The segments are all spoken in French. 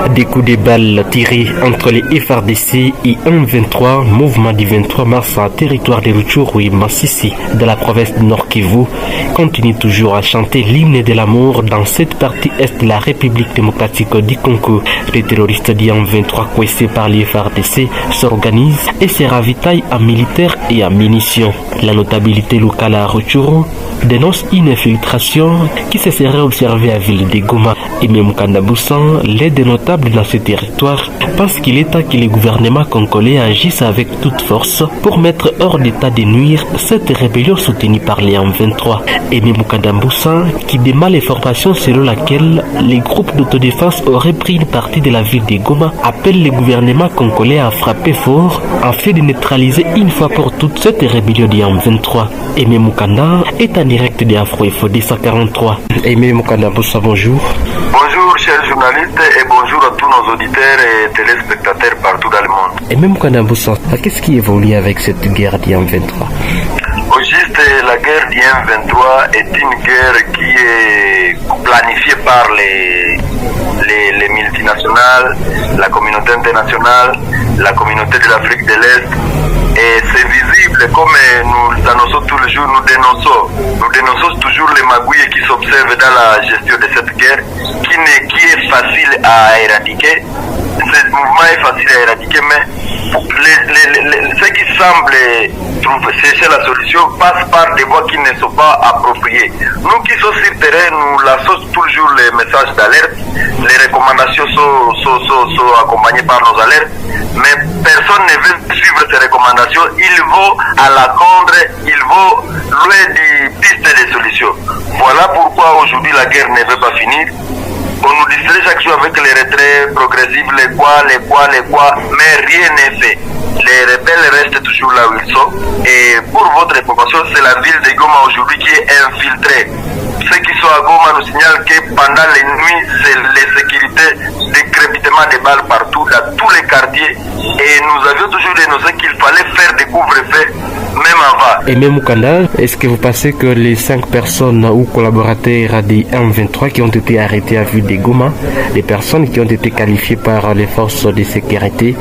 Des coups de balles tirés entre les FARDC et M23, mouvement du 23 mars à territoire de Rutshuru et Masisi de la province de Nord Kivu, continue toujours à chanter l'hymne de l'amour dans cette partie est de la République démocratique du Congo. Les terroristes du M23 coincés par les FARDC s'organisent et se ravitaillent en militaires et en munitions. La notabilité locale à Rutshuru dénonce une infiltration qui se serait observée à ville de Goma. Et même Kandaboussan, l'aide notable dans ce territoire, pense qu'il est temps que les gouvernements congolais agissent avec toute force pour mettre hors d'état de nuire cette rébellion soutenue par les M23. Et même Kandaboussan, qui dément l'information selon laquelle les groupes d'autodéfense auraient pris une partie de la ville de Goma, appelle les gouvernements congolais à frapper fort afin de neutraliser une fois pour toutes cette rébellion des M23. Et même Mukanda est en direct de Afro Info 243. Et même Mukanda, bonjour. Bonjour chers journalistes et bonjour à tous nos auditeurs et téléspectateurs partout dans le monde. Et même Mukanda, qu'est-ce qui évolue avec cette guerre du M23? Au juste, la guerre du M23 est une guerre qui est planifiée par les multinationales, la communauté internationale, la communauté de l'Afrique de l'Est. Et c'est visible comme nous annonçons tous les jours, nous dénonçons toujours les magouilles qui s'observent dans la gestion de cette guerre, qui est facile à éradiquer. Ce mouvement est facile à éradiquer, mais ce qui semble chercher la solution passe par des voies qui ne sont pas appropriées. Nous qui sommes sur le terrain, nous lançons toujours les messages d'alerte, les recommandations sont accompagnées par nos alertes, mais personne ne veut suivre ces recommandations. Il vont à la contre, il vont loin des pistes de solutions. Voilà pourquoi aujourd'hui la guerre ne veut pas finir. On nous distrait chaque jour avec les retraits progressifs, les quoi, mais rien n'est fait. Les rebelles restent toujours là où ils sont. Et pour votre information, c'est la ville de Goma aujourd'hui qui est infiltrée. Ceux qui sont à Goma nous signalent que pendant les nuits, c'est les sécurités, des crépitements de balles partout, dans tous les quartiers. Et nous avions toujours dénoncé qu'il fallait faire des couvre-feux, même avant. Et même au Canada, est-ce que vous pensez que les 5 personnes ou collaborateurs des M23 qui ont été arrêtés à vue de Goma, les personnes qui ont été qualifiées par les forces de sécurité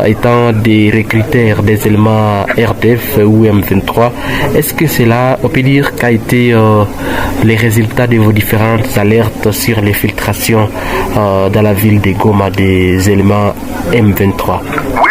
étant des recruteurs des éléments RDF ou M23, est-ce que cela, on peut dire, qu'a été les résultats de vos différentes alertes sur les filtrations dans la ville de Goma des éléments M23? Oui.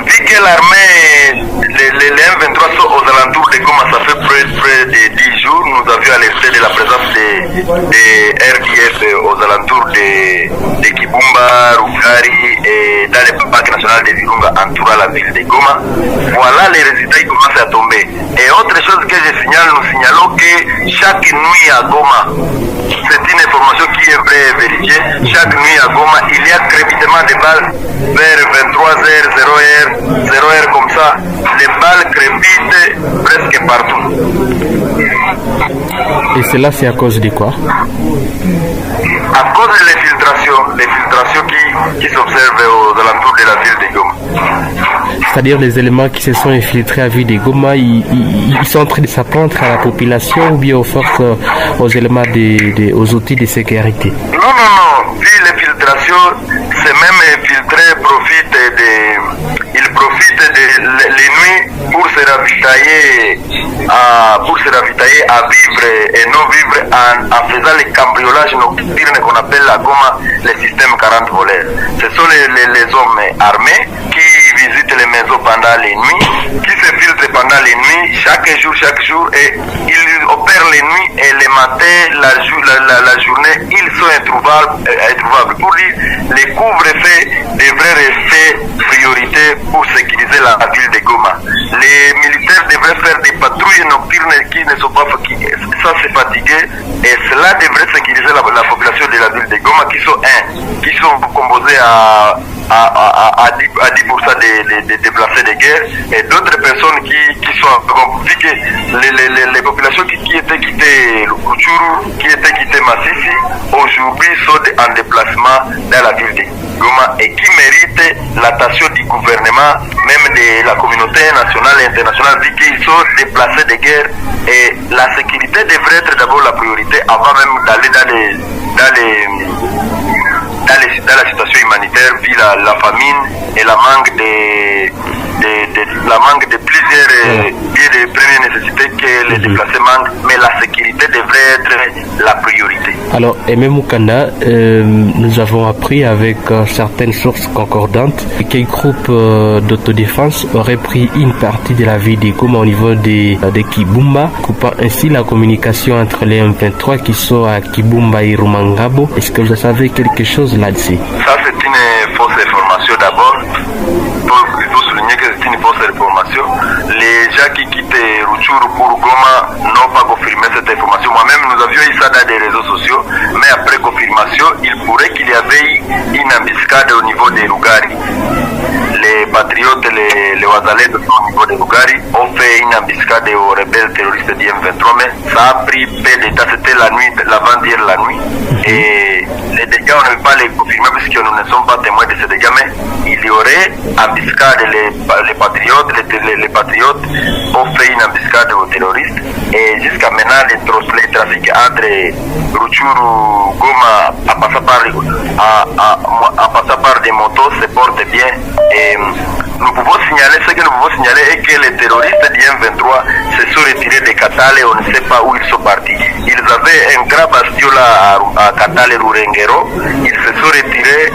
Vu que l'armée, les M23 sont aux alentours de Goma, ça fait près de 10 jours, nous avions alerté de la présence des RDF aux alentours de Kibumba, Rukari et dans les parcs nationaux de Virunga entourant la ville de Goma. Voilà les résultats qui commencent à tomber. Et autre chose que je signale, nous signalons que chaque nuit à Goma, c'est une information qui est vraie et vérifiée, chaque nuit à Goma, il y a crépitement de balles vers 23h, 0h comme ça. Les balles crépitent presque partout. Et cela, c'est à cause de quoi? À cause de l'infiltration qui s'observe aux alentours de la ville de Goma. C'est-à-dire les éléments qui se sont infiltrés à vue de Goma, ils sont en train de s'apprendre à la population ou bien aux forces, aux éléments, aux outils de sécurité? Non. Vu l'infiltration, ces mêmes infiltrés profitent les nuits pour se ravitailler à vivre et non vivre en faisant les cambriolages nocturnes qu'on appelle à Goma les systèmes 40 voleurs. Ce sont les hommes armés qui visitent les maisons pendant les nuits, qui se filtrent pendant les nuits, chaque jour, et ils opèrent les nuits et les matins, la journée, ils sont introuvables. Pour dire, les couvre-feux devraient rester priorité pour sécuriser la ville de Goma. Les militaires devraient faire des patrouilles nocturnes qui ne sont pas sans se fatiguer, et cela devrait sécuriser la population de la ville de Goma qui sont composés à 10% des déplacés de guerre, et d'autres personnes qui sont compliquées. Les populations qui étaient quittées Rutshuru, qui étaient quittées Masisi, aujourd'hui sont en déplacement dans la ville de Goma et qui méritent l'attention du gouvernement, même de la communauté nationale et internationale, vu qu'ils sont déplacés de guerre, et la sécurité devrait être d'abord la priorité avant même d'aller la situation humanitaire, vu la famine et la manque de plusieurs biens de première nécessité que les déplacés manquent, mais la sécurité devrait être la priorité. Alors, Aimé Moukanda, nous avons appris avec certaines sources concordantes qu'un groupe d'autodéfense aurait pris une partie de la ville de Goma au niveau de Kibumba, coupant ainsi la communication entre les M23 qui sont à Kibumba et Rumangabo. Est-ce que vous savez quelque chose là-dessus? Ça, c'est une fausse information d'abord. Il faut souligner que c'est une fausse information. Les gens qui quittent Rutshuru pour Goma n'ont pas confirmé cette information. Moi-même, nous avions eu ça dans des réseaux sociaux, mais après confirmation, il pourrait qu'il y avait une embuscade au niveau des Lugari. Les patriotes, les Wazalais au niveau de Lugari ont fait une embuscade aux rebelles terroristes du M23, mais ça a pris peu de temps, c'était la nuit, l'avant-hier la nuit. Et les dégâts, on ne peut pas les confirmer puisque nous ne sommes pas témoins de ces dégâts, mais il y aurait embuscade, les patriotes ont fait une embuscade aux terroristes. Et jusqu'à maintenant, les trafics entre Rutshuru, Goma, à passer par des motos se portent bien. Et nous pouvons signaler, ce que nous pouvons signaler est que les terroristes du M23 se sont retirés de Katale et on ne sait pas où ils sont partis. Ils avaient un grand bastion là à Katale Rurengero, ils se sont retirés,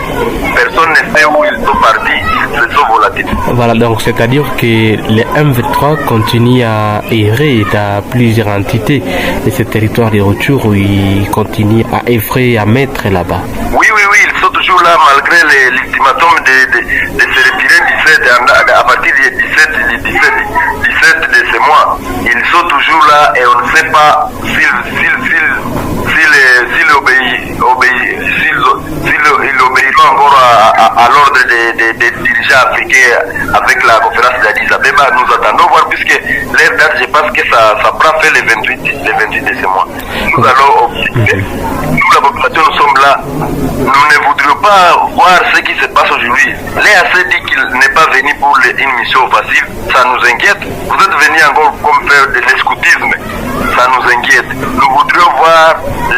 personne ne sait où ils sont partis, ils se sont volatilisés. Voilà, donc c'est-à-dire que les M23 continuent à errer dans plusieurs entités de ce territoire de Rutshuru où ils continuent à effrayer, à mettre là-bas. Oui, ils sont toujours là malgré l'ultimatum de se retirer à partir du 17 de ce mois. Ils sont toujours là et on ne sait pas s'ils obéiront encore à l'ordre des dirigeants africains avec la conférence d'Addis Abeba. Nous attendons voir puisque leur date, je pense que ça prend fait le 28 de ce mois. Nous allons observer. Nous, la population, nous sommes là. Nous ne voudrions pas voir ce qui se passe aujourd'hui. L'EAC dit qu'il n'est pas venu pour une mission facile. Ça nous inquiète. Vous êtes venus encore comme faire de l'escoutisme. Ça nous inquiète. Nous voudrions voir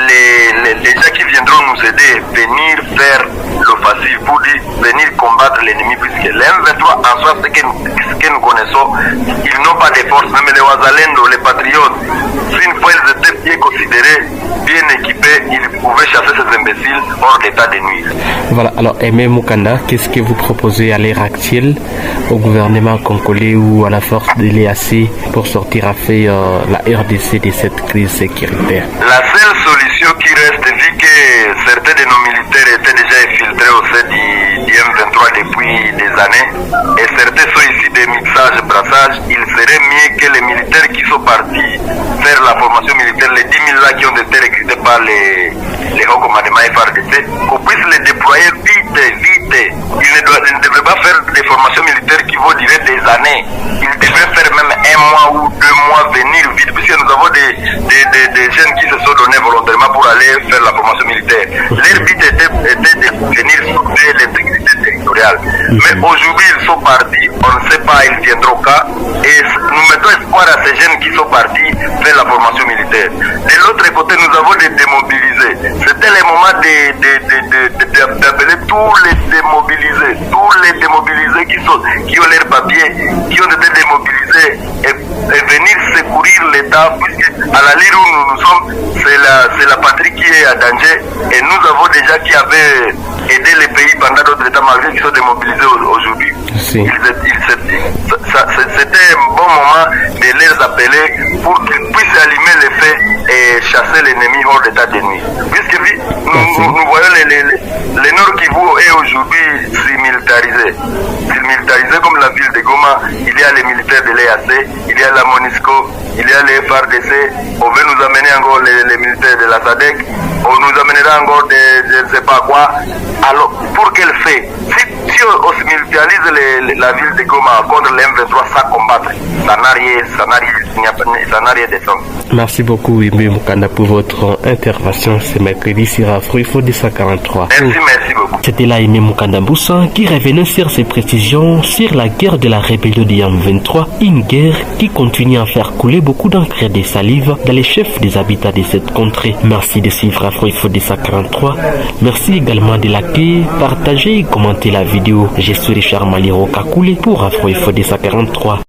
les gens qui viendront nous aider venir faire le facile pour venir combattre l'ennemi puisque les M23 en soi, ce que nous connaissons, ils n'ont pas de force. Même les Wazalendo, les patriotes, si une fois ils étaient bien considérés, bien équipés, ils pouvaient chasser ces imbéciles hors d'état de nuire. Voilà, alors Aimé Moukanda, qu'est-ce que vous proposez à l'heure actuelle au gouvernement congolais ou à la force de l'EAC pour sortir à faire la RDC de cette crise sécuritaire? La seule solution qui reste, vu que certains de nos militaires étaient déjà infiltrés au sein du M23 depuis des années, et certains sont ici des mixages, brassages, il serait mieux que les militaires qui sont partis faire la formation militaire, les 10 000 là qui ont été recrutés par les hauts commandements FARDC, qu'on puisse les déployer vite. Ils ne devraient pas faire des formations militaires qui vont durer des années. Ils devraient faire même 1 mois ou 2 mois venir vite, puisque nous avons des jeunes qui se sont donnés volontairement pour aller faire la formation militaire. Leur but était de venir sauver l'intégrité territoriale. Mais aujourd'hui, ils sont partis, on ne sait pas, ils viendront quand. Et nous mettons espoir à ces jeunes qui sont partis faire la formation militaire. De l'autre côté, nous avons des démobilisés. C'était le moment d'appeler tous les démobilisés qui ont leurs papiers, qui ont été démobilisés et venir secourir l'État, puisque à la ligne où nous sommes, c'est la patrie qui est à danger. Et nous avons déjà qui avaient aidé les pays pendant d'autres États malgré qu'ils sont démobilisés aujourd'hui. C'était un bon moment de les appeler pour qu'ils puissent allumer les feux et chasser l'ennemi hors d'état de nuit. Puisque nous voyons les Nord Kivu est aujourd'hui militarisé. Militarisé comme la ville de Goma, il y a les militaires de l'EAC, il y a la MONUSCO, il y a les FARDC, on veut nous amener encore les militaires de la SADC, on nous amènera encore je ne sais pas quoi. Alors, pour qu'elle fait, si on se militarise la ville de Goma contre les M23 sans combattre, ça n'a rien. ça n'a rien de sens. Merci beaucoup, Wimbe Mukanda, pour votre intervention ce mercredi sur Afro Info 243. Merci beaucoup. C'était là Aimé Mukanda Mboussa qui revenait sur ses précisions sur la guerre de la rébellion du M23, une guerre qui continue à faire couler beaucoup d'encre et de salive dans les chefs des habitants de cette contrée. Merci de suivre Afro Info 243. Merci également de liker, partager et commenter la vidéo. Je suis Richard Maliro Kakoué pour Afro Info 243.